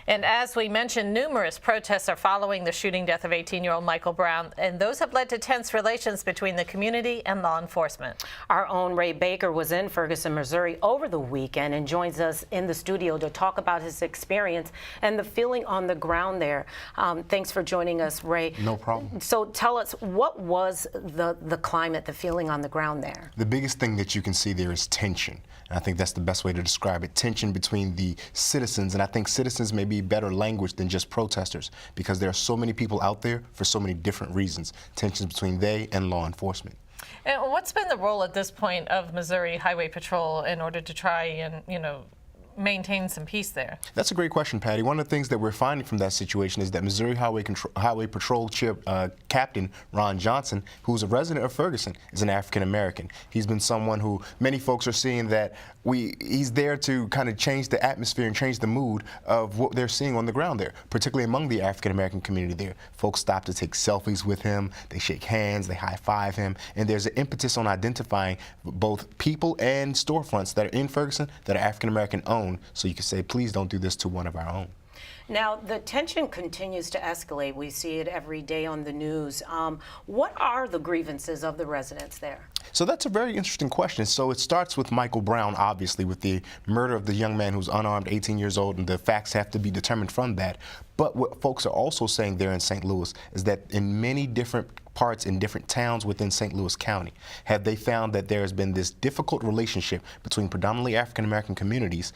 And as we mentioned, numerous protests are following the shooting death of 18-year-old Michael Brown, and those have led to tense relations between the community and law enforcement. Our own Ray Baker was in Ferguson, Missouri over the weekend and joins us in the studio to talk about his experience and the feeling on the ground there. Thanks for joining us, Ray. No problem. So tell us, what was the climate, the feeling on the ground there? The biggest thing that you can see there is tension. And I think that's the best way to describe it. Tension between the citizens, and I think citizens may be better language than just protesters, because there are so many people out there for so many different reasons. Tensions between they and law enforcement. And what's been the role at this point of Missouri Highway Patrol in order to try and, maintain some peace there? That's a great question, Patty. One of the things that we're finding from that situation is that Missouri Highway Patrol Captain Ron Johnson, who's a resident of Ferguson, is an African American. He's been someone who many folks are seeing that he's there to kind of change the atmosphere and change the mood of what they're seeing on the ground there, particularly among the African American community there. Folks stop to take selfies with him, they shake hands, they high-five him, and there's an impetus on identifying both people and storefronts that are in Ferguson that are African American owned. So you can say, please don't do this to one of our own. Now, the tension continues to escalate. We see it every day on the news. What are the grievances of the residents there? So that's a very interesting question. So it starts with Michael Brown, obviously, with the murder of the young man who's unarmed, 18 years old, and the facts have to be determined from that. But what folks are also saying there in St. Louis is that in many different parts in different towns within St. Louis County, have they found that there has been this difficult relationship between predominantly African-American communities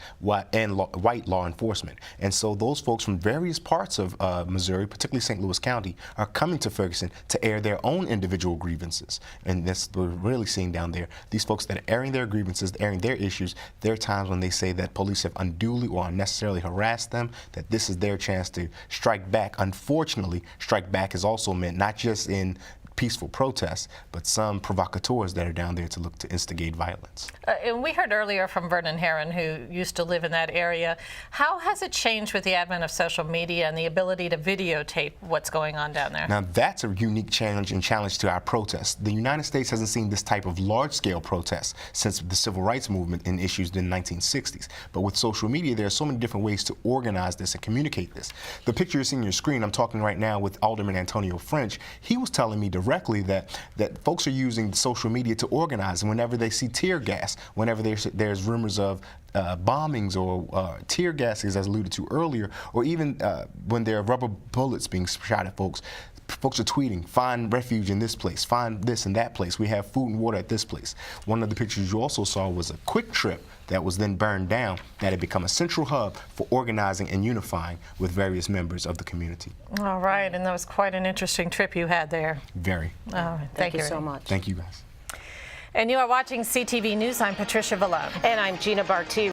and white law enforcement. And so those folks from various parts of Missouri, particularly St. Louis County, are coming to Ferguson to air their own individual grievances. And that's what we're really seeing down there. These folks that are airing their grievances, airing their issues, there are times when they say that police have unduly or unnecessarily harassed them, that this is their chance to strike back. Unfortunately, strike back is also meant not just in peaceful protests, but some provocateurs that are down there to look to instigate violence. And we heard earlier from Vernon Herron, who used to live in that area. How has it changed with the advent of social media and the ability to videotape what's going on down there? Now that's a unique challenge to our protests. The United States hasn't seen this type of large-scale protests since the civil rights movement and issues in the 1960s. But with social media, there are so many different ways to organize this and communicate this. The picture you're seeing on your screen, I'm talking right now with Alderman Antonio French. He was telling me directly that folks are using social media to organize, and whenever they see tear gas, whenever there's rumors of bombings or tear gas, as I alluded to earlier, or even when there are rubber bullets being shot at folks, folks are tweeting, find refuge in this place, find this and that place, we have food and water at this place. One of the pictures you also saw was a quick trip that was then burned down, that had become a central hub for organizing and unifying with various members of the community. All right, and that was quite an interesting trip you had there. Very. Thank you so much. Thank you, guys. And you are watching CTV News. I'm Patricia Vallone. And I'm Gina Barti.